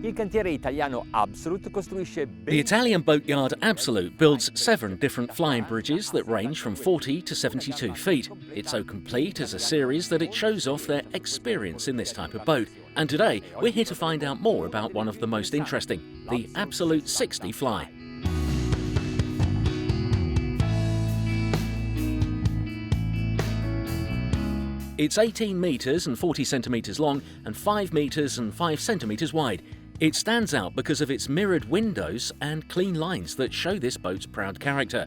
Il cantiere italiano Absolut costruisce The Italian boatyard Absolut builds 7 different flying bridges that range from 40 to 72 feet. It's so complete as a series that it shows off their experience in this type of boat. And today, we're here to find out more about one of the most interesting, the Absolut 60 Fly. It's 18 metres and 40 centimetres long and 5 metres and 5 centimetres wide. It stands out because of its mirrored windows and clean lines that show this boat's proud character.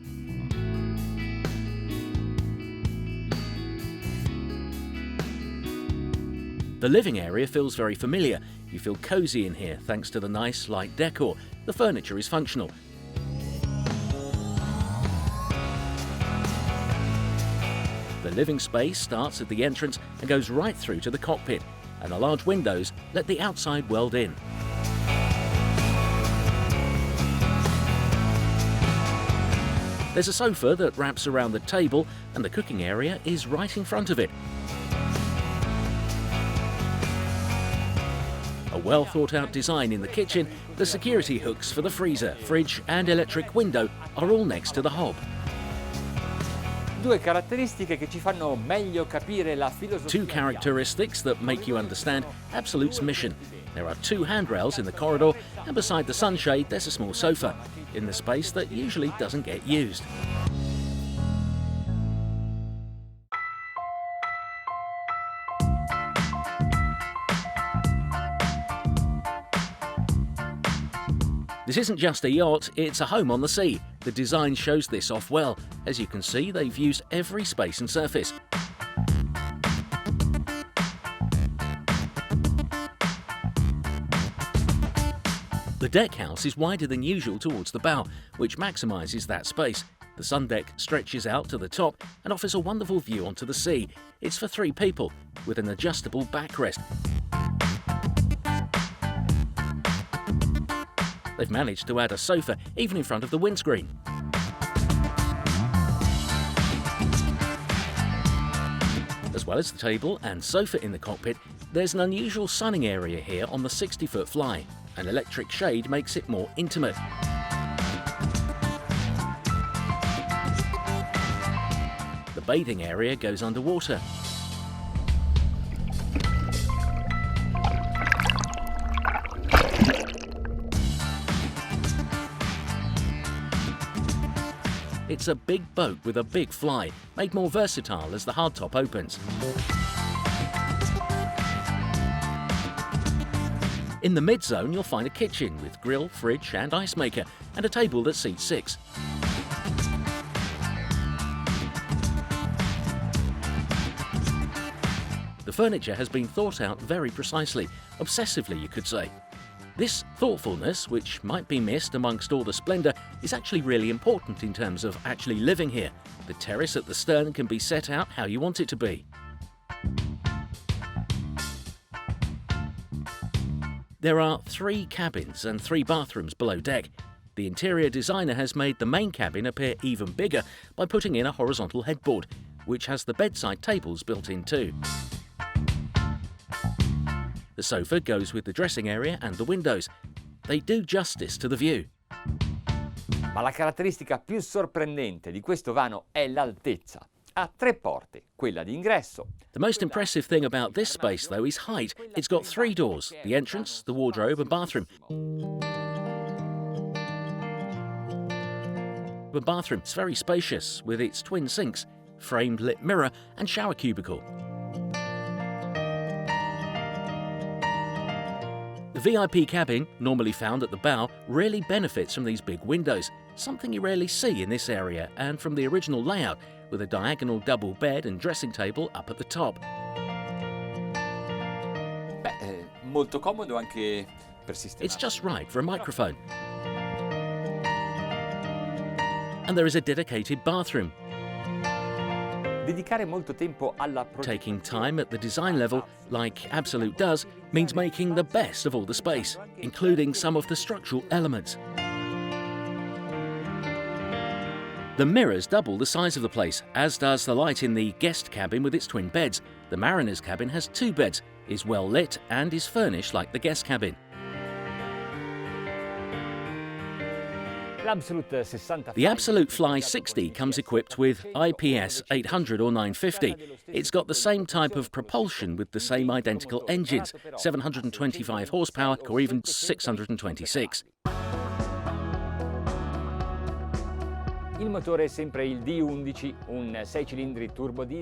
The living area feels very familiar. You feel cosy in here thanks to the nice light decor. The furniture is functional. The living space starts at the entrance and goes right through to the cockpit, and the large windows let the outside world in. There's a sofa that wraps around the table, and the cooking area is right in front of it. A well thought out design in the kitchen, the security hooks for the freezer, fridge and electric window are all next to the hob. Due caratteristiche che ci fanno meglio capire la filosofia. 2 characteristics that make you understand Absolut's mission. There are 2 handrails in the corridor, and beside the sunshade there's a small sofa, in the space that usually doesn't get used. This isn't just a yacht, it's a home on the sea. The design shows this off well. As you can see, they've used every space and surface. The deck house is wider than usual towards the bow, which maximises that space. The sun deck stretches out to the top and offers a wonderful view onto the sea. It's for 3 people, with an adjustable backrest. They've managed to add a sofa even in front of the windscreen. As well as the table and sofa in the cockpit, there's an unusual sunning area here on the 60-foot Fly. An electric shade makes it more intimate. The bathing area goes underwater. It's a big boat with a big fly, made more versatile as the hardtop opens. In the mid-zone, you'll find a kitchen with grill, fridge and ice maker, and a table that seats 6. The furniture has been thought out very precisely, obsessively you could say. This thoughtfulness, which might be missed amongst all the splendour, is actually really important in terms of actually living here. The terrace at the stern can be set out how you want it to be. There are 3 cabins and 3 bathrooms below deck. The interior designer has made the main cabin appear even bigger by putting in a horizontal headboard, which has the bedside tables built in too. The sofa goes with the dressing area and the windows. They do justice to the view. Ma la caratteristica più sorprendente di questo vano è l'altezza. Ha 3 porte, quella d'ingresso. The most impressive thing about this space, though, is height. It's got 3 doors, the entrance, the wardrobe and bathroom. The bathroom is very spacious, with its twin sinks, framed lit mirror and shower cubicle. The VIP cabin, normally found at the bow, really benefits from these big windows, something you rarely see in this area and from the original layout, with a diagonal double bed and dressing table up at the top. Molto comodo anche per sistemare. It's just right for a microphone. And there is a dedicated bathroom. Dedicare molto tempo alla Taking time at the design level, like Absolut does, means making the best of all the space, including some of the structural elements. The mirrors double the size of the place, as does the light in the guest cabin with its twin beds. The mariner's cabin has 2 beds, is well lit and is furnished like the guest cabin. The Absolute Fly 60 comes equipped with IPS 800 or 950. It's got the same type of propulsion with the same identical engines, 725 horsepower or even 626.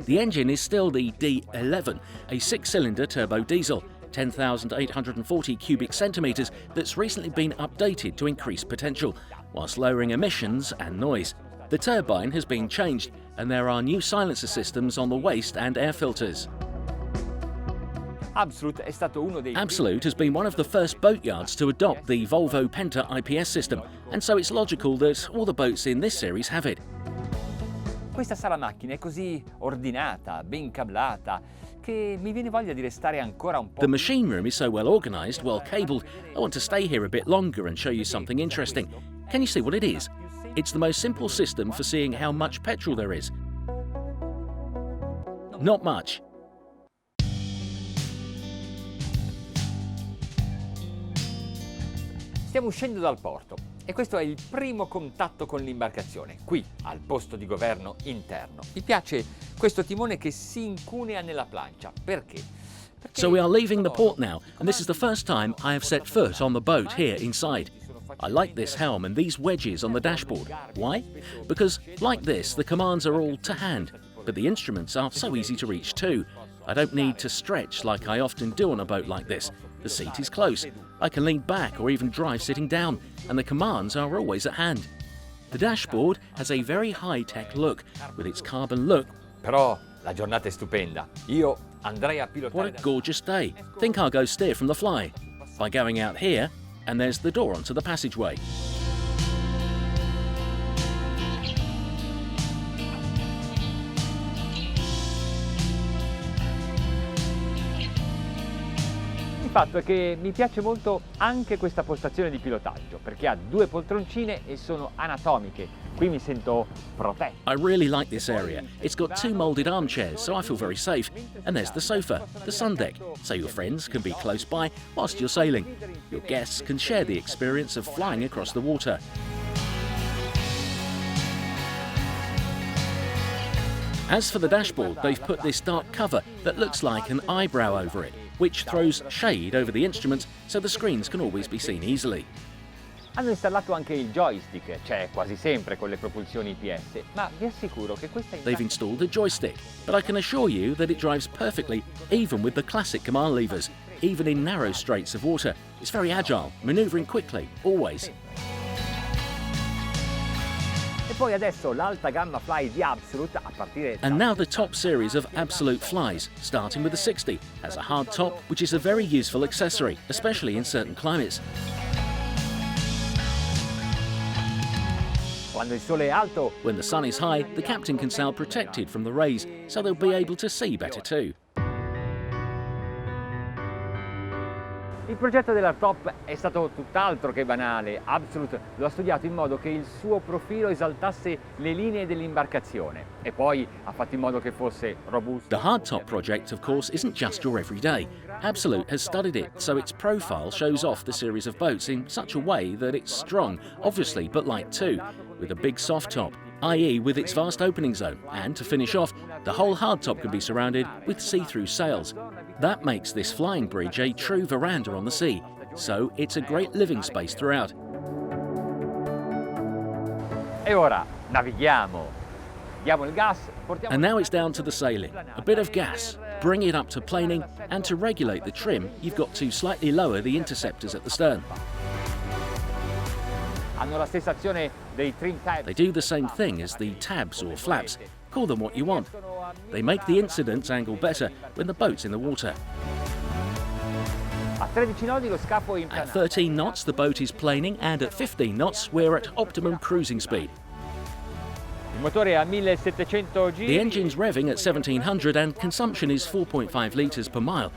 The engine is still the D11, a 6-cylinder turbo diesel, 10,840 cubic centimetres that's recently been updated to increase potential, whilst lowering emissions and noise. The turbine has been changed and there are new silencer systems on the waste and air filters. Absolute has been one of the first boatyards to adopt the Volvo Penta IPS system, and so it's logical that all the boats in this series have it. Questa sala macchine è così ordinata, ben cablata, che mi viene voglia di restare ancora un po'. The machine room is so well organised, well cabled. I want to stay here a bit longer and show you something interesting. Can you see what it is? It's the most simple system for seeing how much petrol there is. Not much. Stiamo uscendo dal porto e questo è il primo contatto con l'imbarcazione, qui al posto di governo interno. Mi piace questo timone che si incunea nella plancia. Perché? So we are leaving the port now, and this is the first time I have set foot on the boat here inside. I like this helm and these wedges on the dashboard. Why? Because, like this, the commands are all to hand, but the instruments are so easy to reach too. I don't need to stretch like I often do on a boat like this. The seat is close. I can lean back or even drive sitting down, and the commands are always at hand. The dashboard has a very high-tech look, with its carbon look. Però la giornata è stupenda. Io andrei a pilotare. What a gorgeous day. Think I'll go steer from the Fly. By going out here, and there's the door onto the passageway. Il fatto è che mi piace molto anche questa postazione di pilotaggio, perché ha 2 poltroncine e sono anatomiche. Qui mi sento protetto. I really like this area. It's got 2 moulded armchairs, so I feel very safe. And there's the sofa, the sun deck, so your friends can be close by whilst you're sailing. Your guests can share the experience of flying across the water. As for the dashboard, they've put this dark cover that looks like an eyebrow over it, which throws shade over the instruments so the screens can always be seen easily. Hanno installato anche il joystick, c'è quasi sempre con le propulsioni IPS, ma vi assicuro che questa They've installed a joystick, but I can assure you that it drives perfectly even with the classic command levers, even in narrow straits of water. It's very agile, manoeuvring quickly, always. E poi adesso l'alta gamma Fly di Absolute a partire da... And now the top series of Absolute Flies, starting with the 60, has a hard top, which is a very useful accessory, especially in certain climates. Quando il sole è alto, when the sun is high, the captain can sail protected from the rays, so they'll be able to see better too. Il progetto dell'Hardtop è stato tutt'altro che banale. Absolute lo ha studiato in modo che il suo profilo esaltasse le linee dell'imbarcazione e poi ha fatto in modo che fosse robusto. The Hardtop project, of course, isn't just your everyday. Absolute has studied it, so its profile shows off the series of boats in such a way that it's strong, obviously, but light too, with a big soft top, i.e. with its vast opening zone, and to finish off, the whole hardtop can be surrounded with see-through sails. That makes this flying bridge a true veranda on the sea, so it's a great living space throughout. E ora navighiamo. Diamo il gas, portiamo... And now it's down to the sailing. A bit of gas, bring it up to planing, and to regulate the trim, you've got to slightly lower the interceptors at the stern. Hanno la stessa azione dei trim tabs. They do the same thing as the tabs or flaps. Call them what you want. They make the incidence angle better when the boat's in the water. A 13 nodi lo scafo è At 13 knots the boat is planing, and at 15 knots we're at optimum cruising speed. Il motore è a 1700 giri. The engine's revving at 1700 and consumption is 4.5 litres per mile.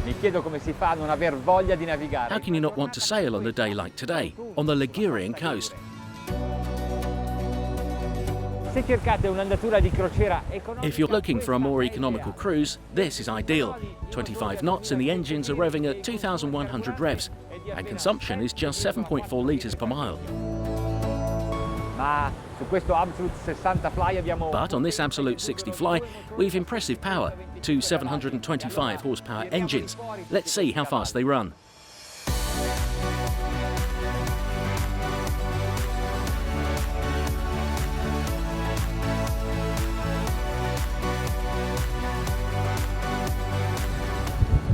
Mi chiedo come si fa a non aver voglia di navigare. How can you not want to sail on a day like today, on the Ligurian coast? Se cercate un'andatura di crociera economica, If you're looking for a more economical cruise, this is ideal. 25 knots and the engines are revving at 2,100 revs, and consumption is just 7.4 litres per mile. ma su questo Absolute 60 Fly abbiamo But on this Absolute 60 Fly, we've impressive power, two 725 horsepower engines. Let's see how fast they run.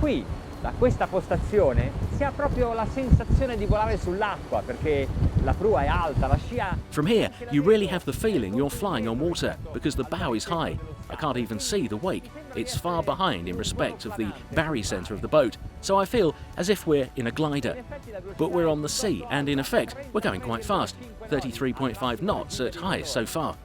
Qui, da questa postazione, si ha proprio la sensazione di volare sull'acqua perché la prua è alta, la scia. From here, you really have the feeling you're flying on water because the bow is high. I can't even see the wake. It's far behind in respect of the Barry centre of the boat, so I feel as if we're in a glider. But we're on the sea, and in effect, we're going quite fast, 33.5 knots at highest so far.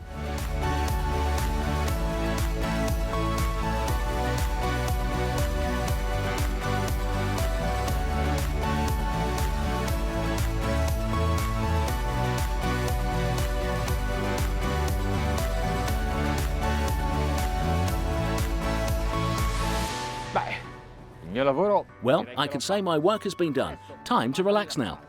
Beh, il mio lavoro Well, I could say my work has been done. Time to relax now.